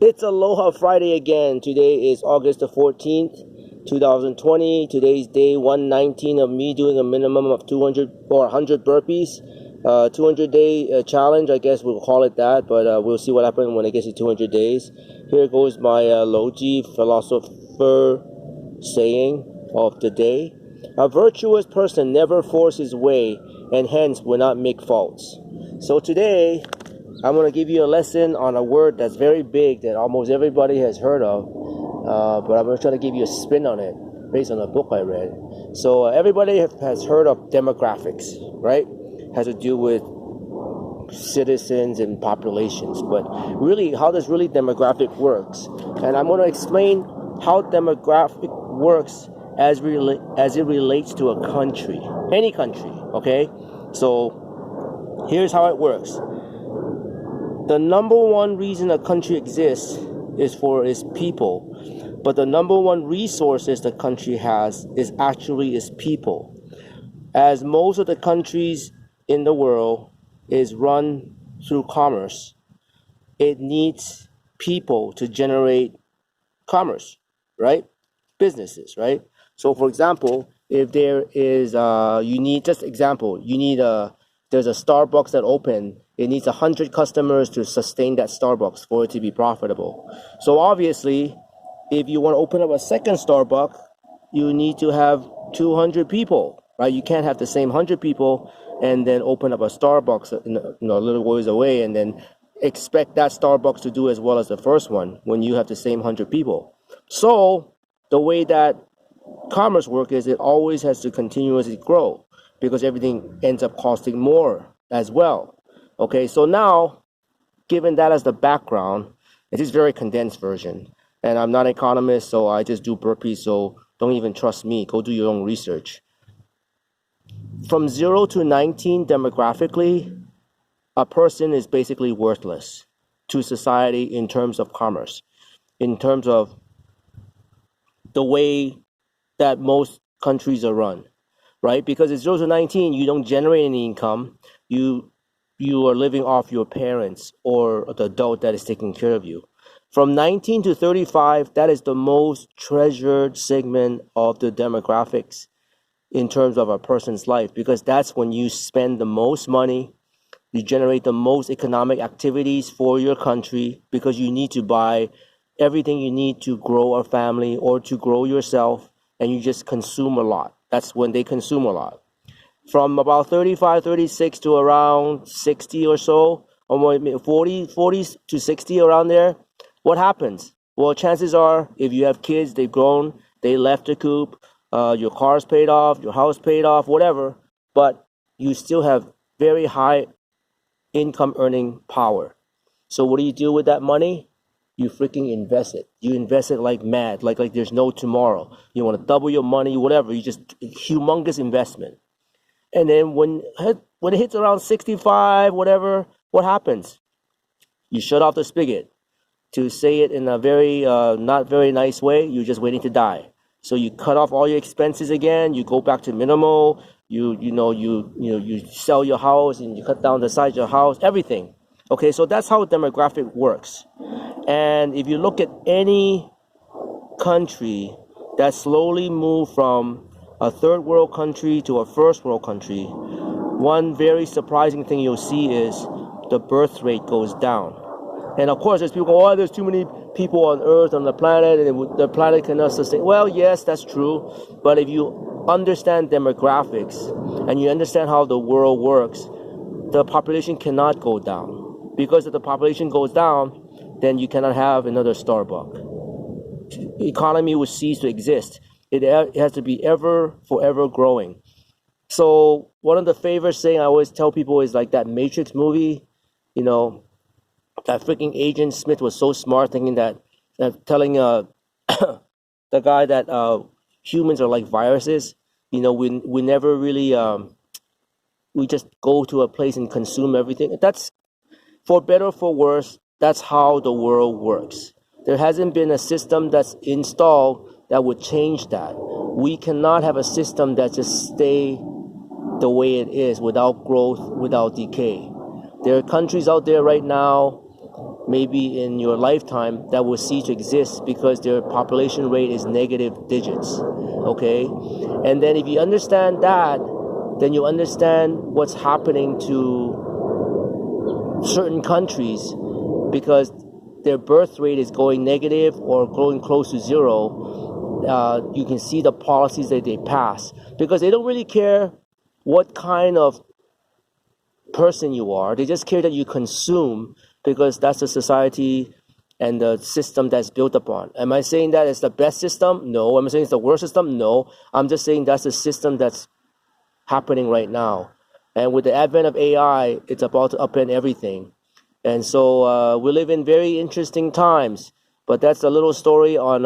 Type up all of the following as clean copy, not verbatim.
It's Aloha Friday again. Today is August the 14th, 2020. Today's day 119 of me doing a minimum of 200 or 100 burpees. 200-day challenge, I guess we'll call it that, but we'll see what happens when it gets to 200 days. Here goes my Logi philosopher saying of the day. A virtuous person never forces his way and hence will not make faults. So today, I'm going to give you a lesson on a word that's very big that almost everybody has heard of, but I'm going to try to give you a spin on it based on a book I read. So everybody has heard of demographics, right? Has to do with citizens and populations, but really, how does really demographic works? And I'm going to explain how demographic works as it relates to a country, any country, okay? So here's how it works. The number one reason a country exists is for its people, but the number one resources the country has is actually its people. As most of the countries in the world is run through commerce, it needs people to generate commerce, right? Businesses, right? So for example, if there is, there's a Starbucks that opened, it needs 100 customers to sustain that Starbucks for it to be profitable. So obviously, if you want to open up a second Starbucks, you need to have 200 people, right? You can't have the same 100 people and then open up a Starbucks a little ways away and then expect that Starbucks to do as well as the first one when you have the same 100 people. So the way that commerce works is it always has to continuously grow because everything ends up costing more as well. Okay, so now, given that as the background, it is a very condensed version. And I'm not an economist, so I just do burpees, so don't even trust me. Go do your own research. From 0 to 19 demographically, a person is basically worthless to society in terms of commerce, in terms of the way that most countries are run, right? Because at 0 to 19, you don't generate any income. You are living off your parents or the adult that is taking care of you. From 19 to 35, that is the most treasured segment of the demographics in terms of a person's life, because that's when you spend the most money, you generate the most economic activities for your country, because you need to buy everything you need to grow a family or to grow yourself, and you just consume a lot. That's when they consume a lot. From about 35, 36 to around 60 or so, or 40 to 60 around there, what happens? Well, chances are, if you have kids, they've grown, they left the coop, your car's paid off, your house paid off, whatever, but you still have very high income earning power. So what do you do with that money? You freaking invest it. You invest it like mad, like there's no tomorrow. You want to double your money, whatever. You just humongous investment. And then when it hits around 65, whatever, what happens? You shut off the spigot. To say it in a very not very nice way, you're just waiting to die. So you cut off all your expenses again. You go back to minimal. You sell your house and you cut down the size of your house. Everything. Okay, so that's how demographic works. And if you look at any country that slowly moved from a third world country to a first world country, one very surprising thing you'll see is the birth rate goes down. And of course, there's people there's too many people on Earth, on the planet, and the planet cannot sustain. Well, yes, that's true. But if you understand demographics and you understand how the world works, the population cannot go down. Because if the population goes down, then you cannot have another Starbucks. The economy will cease to exist. It has to be forever growing. So one of the favorite things I always tell people is like that Matrix movie, that freaking Agent Smith was so smart thinking telling the guy that humans are like viruses. We never really, we just go to a place and consume everything. That's, for better or for worse, that's how the world works. There hasn't been a system that's installed that would change that. We cannot have a system that just stay the way it is without growth, without decay. There are countries out there right now, maybe in your lifetime that will cease to exist because their population rate is negative digits. Okay? And then if you understand that, then you understand what's happening to certain countries because their birth rate is going negative or going close to zero. You can see the policies that they pass because they don't really care what kind of person you are. They just care that you consume because that's the society and the system that's built upon. Am I saying that it's the best system? No. Am I saying it's the worst system? No. I'm just saying that's the system that's happening right now. And with the advent of AI, it's about to upend everything. And so we live in very interesting times. But that's a little story on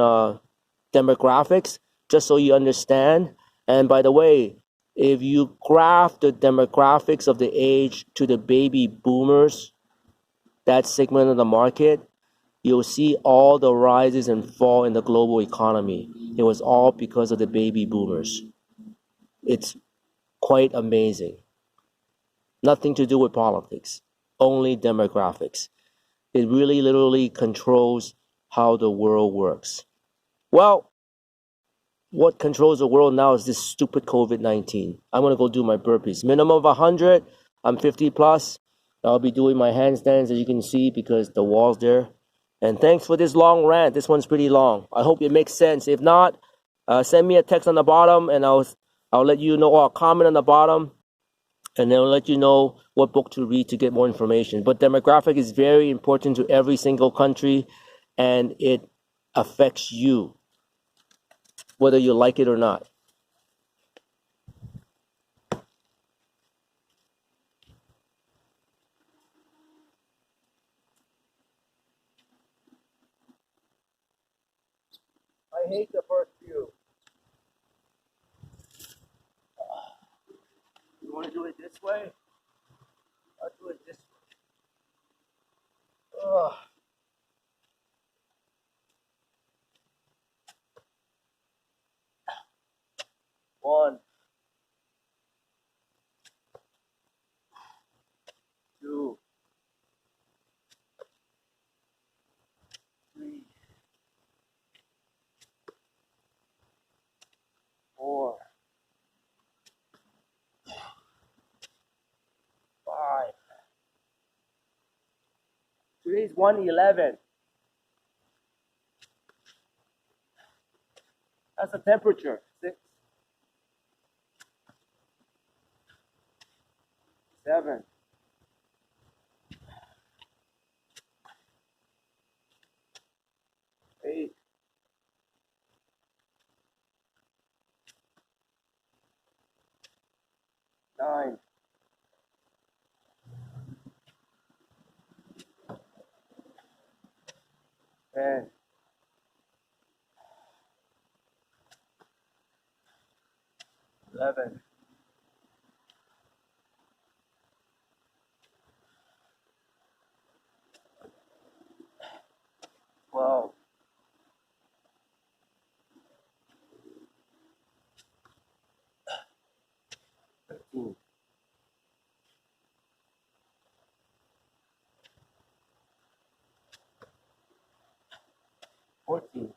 demographics, just so you understand. And by the way, if you graph the demographics of the age to the baby boomers, that segment of the market, you'll see all the rises and fall in the global economy. It was all because of the baby boomers. It's quite amazing. Nothing to do with politics, only demographics. It really literally controls how the world works. Well, what controls the world now is this stupid COVID-19. I'm going to go do my burpees. Minimum of 100. I'm 50 plus. I'll be doing my handstands, as you can see, because the wall's there. And thanks for this long rant. This one's pretty long. I hope it makes sense. If not, send me a text on the bottom, and I'll let you know, or a comment on the bottom, and then I'll let you know what book to read to get more information. But demographic is very important to every single country, and it affects you, whether you like it or not. I hate the first few. You want to do it this way? I'll do it this way. Ugh. 1, 2, 3, 4, 5. Today's 111. That's the temperature. 6, 7, 8, 9, 10, 11, 12, 13, 14,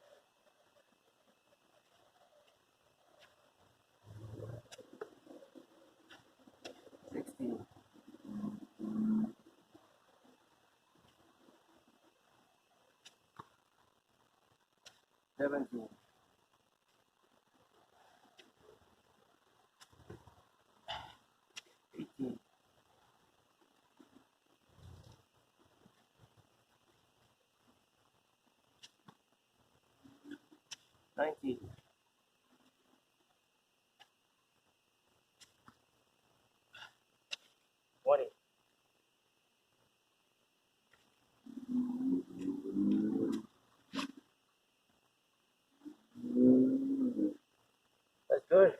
16, 17, 18, 19, 20. That's good.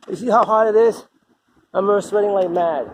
You see how hot it is? I'm sweating like mad.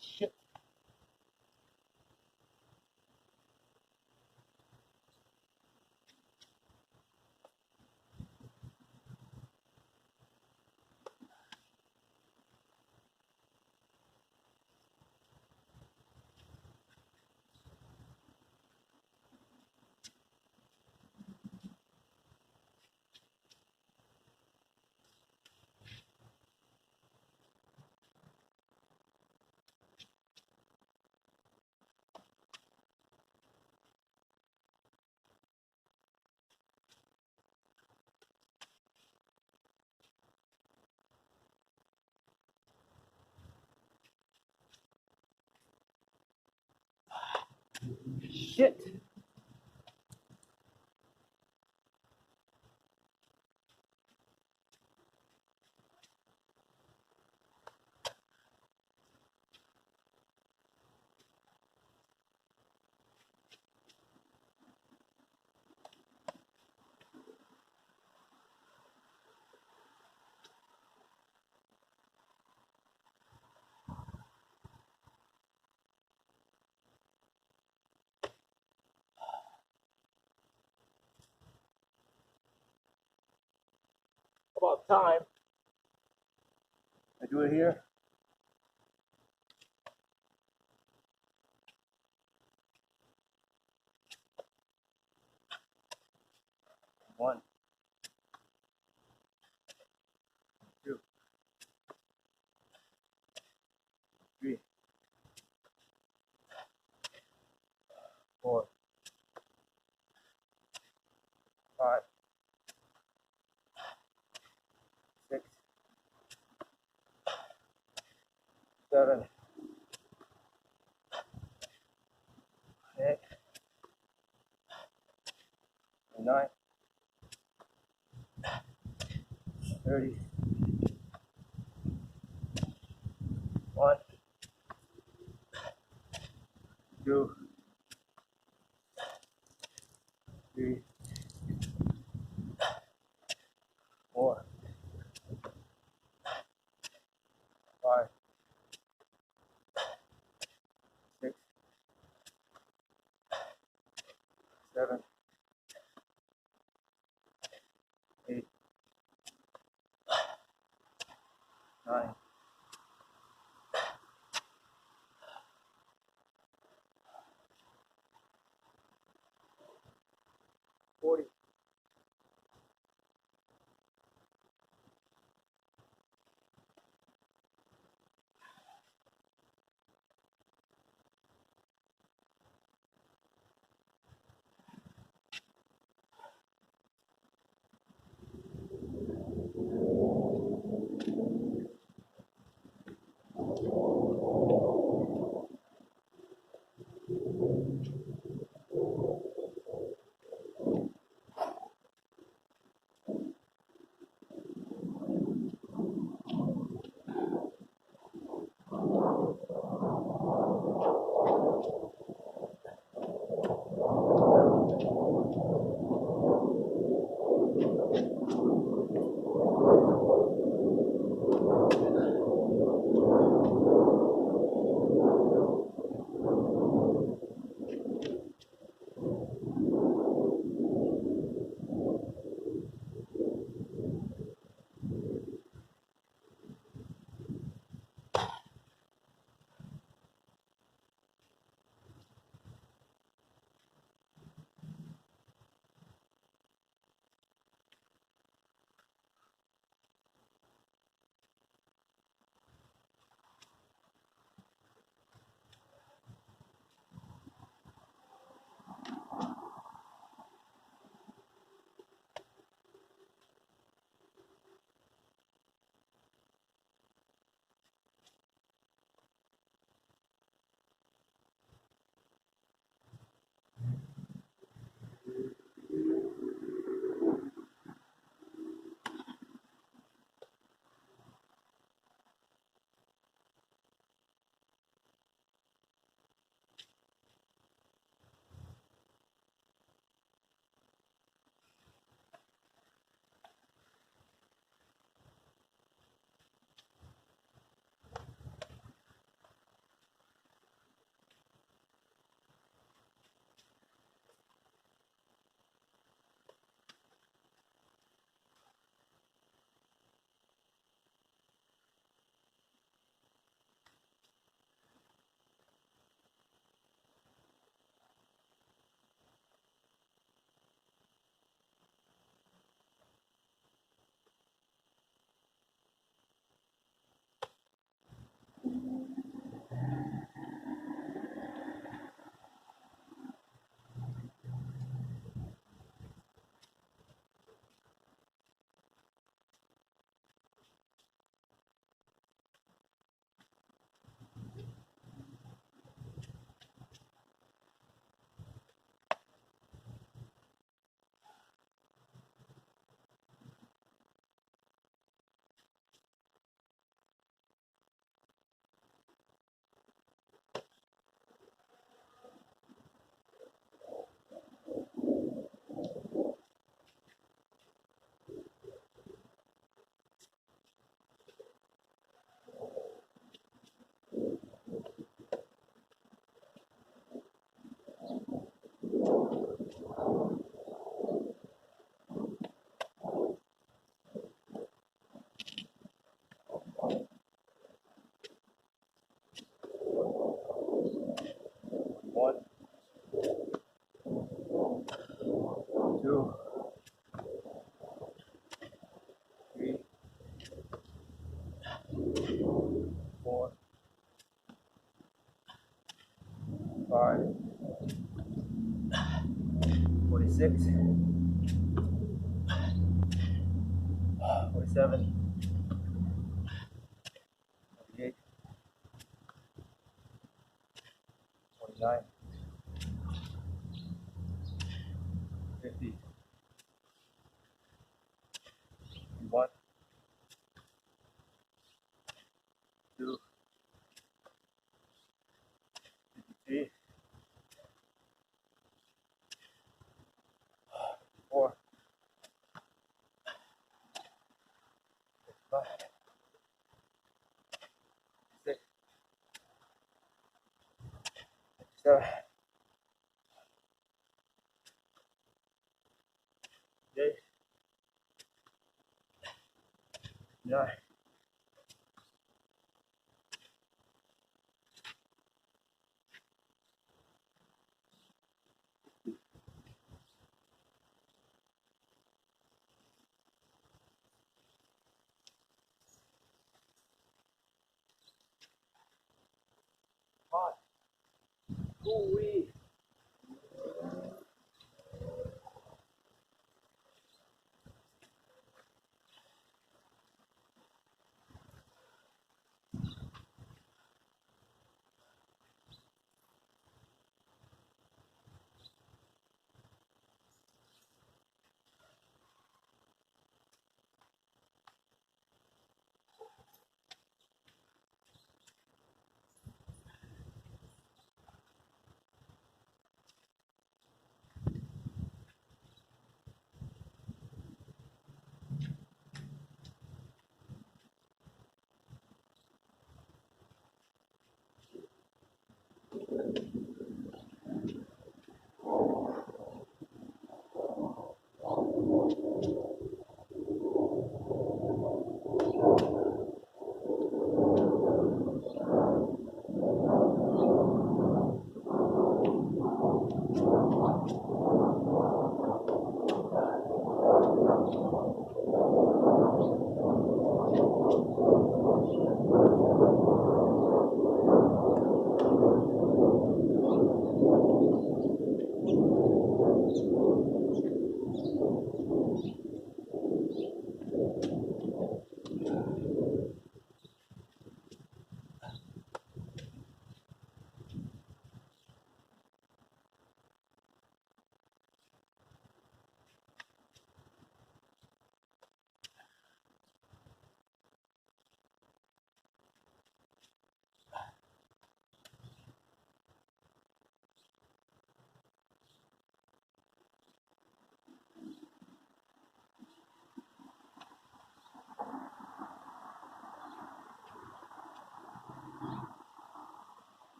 Shit. Shit. About time. I do it here. One, two, three, four, five, six, seven, eight, nine, 30. 1, 2, 3, 4, 5, 6, 7, 8, 9, 40. 46, 47, 48, 49, 50, 51, 52, 53, 54, 55, 56, 57, 58, 59, 5. Ooh-wee.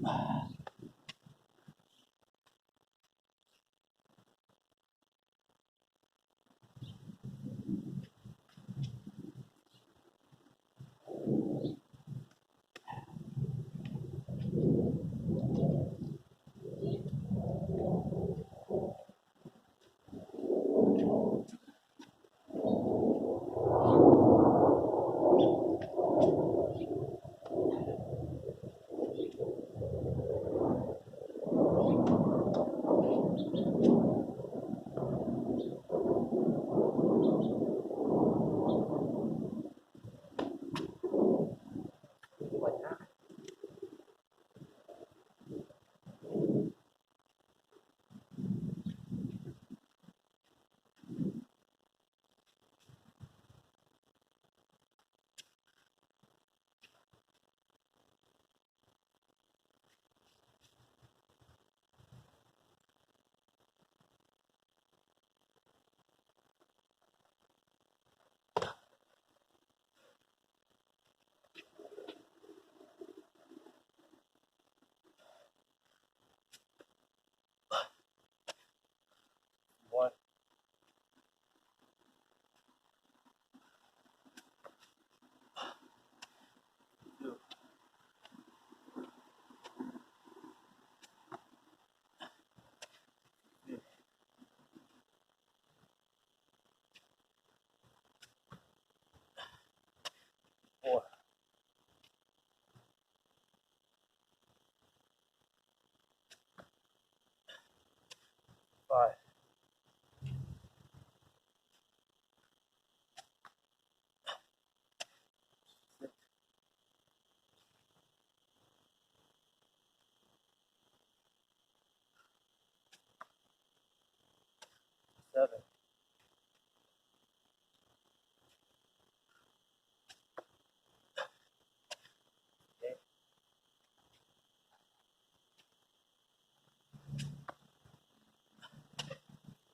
Like that. 1, 2, 3, 4, 5, 6, 7, 8,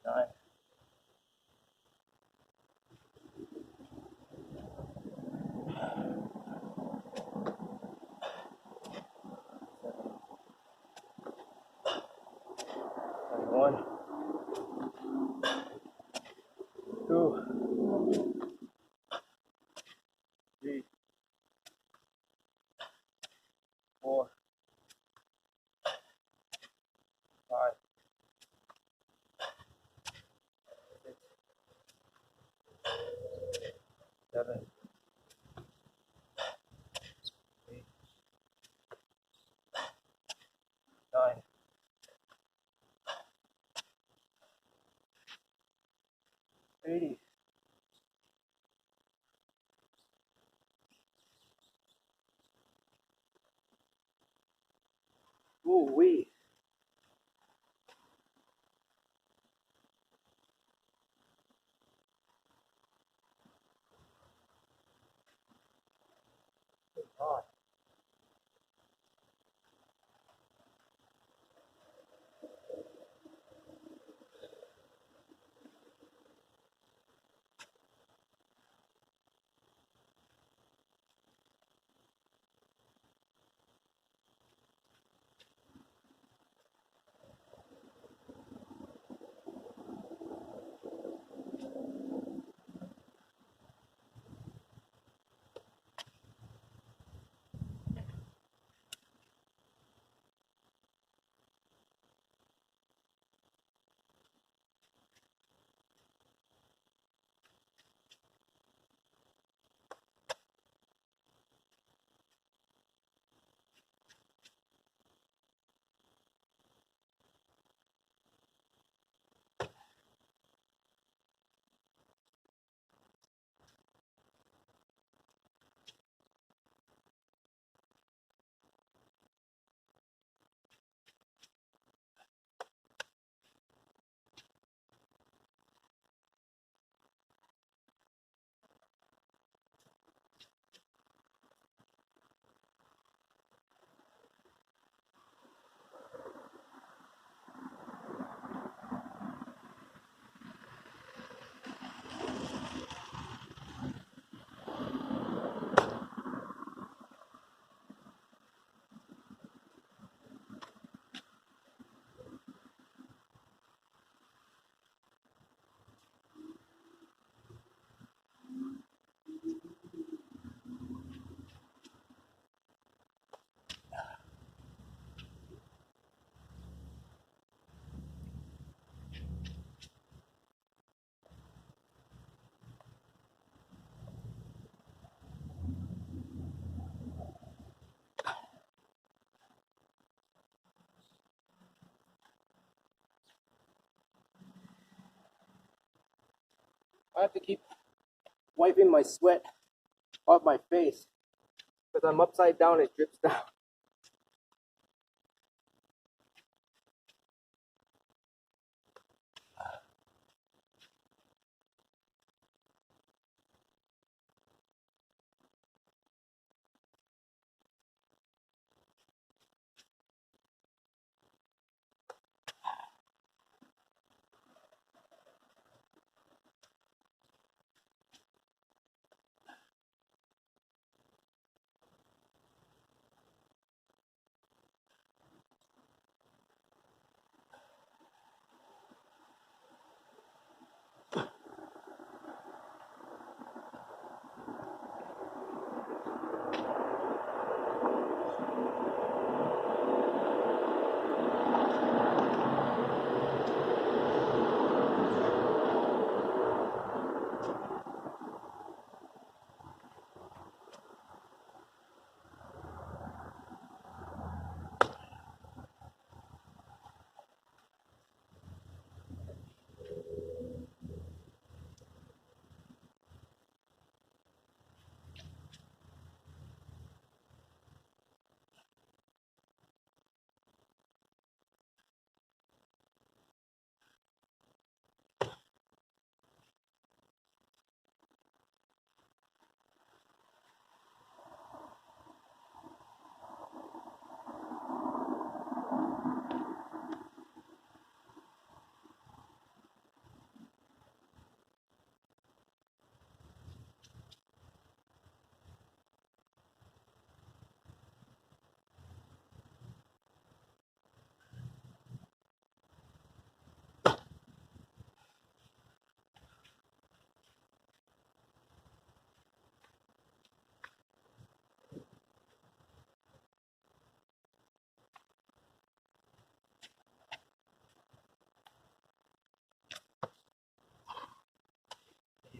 9, 1, 2, 3, 4, 5, 6, 7, 8, 9, 80. Ooh wee. Hot. I have to keep wiping my sweat off my face because I'm upside down, it drips down.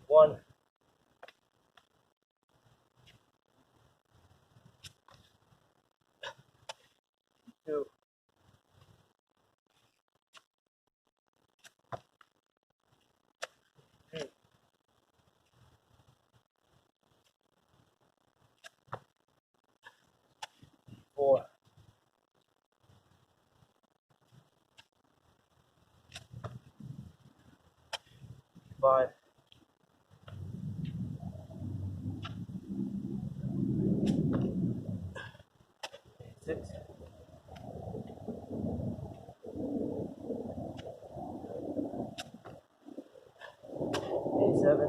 One, two, 4, 5, 6, 7,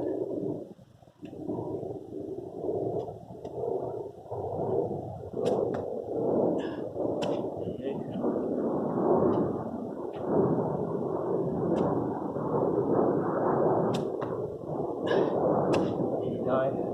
8, 9, 10.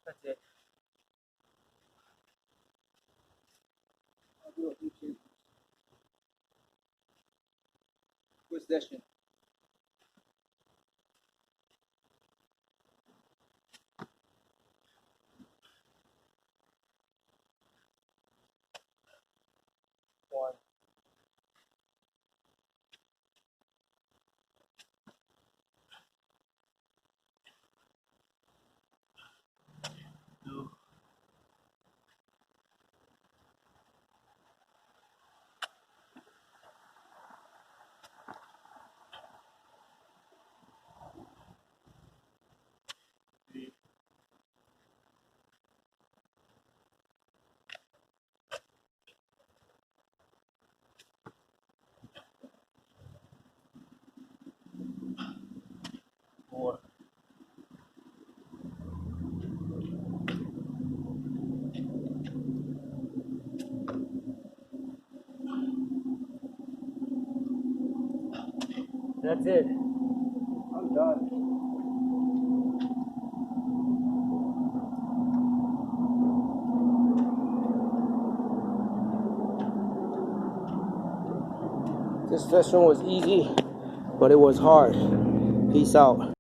That's it. I'll do a few shapes. Good session. One. Two. 3. 4. That's it. I'm done. This session was easy, but it was hard. Peace out.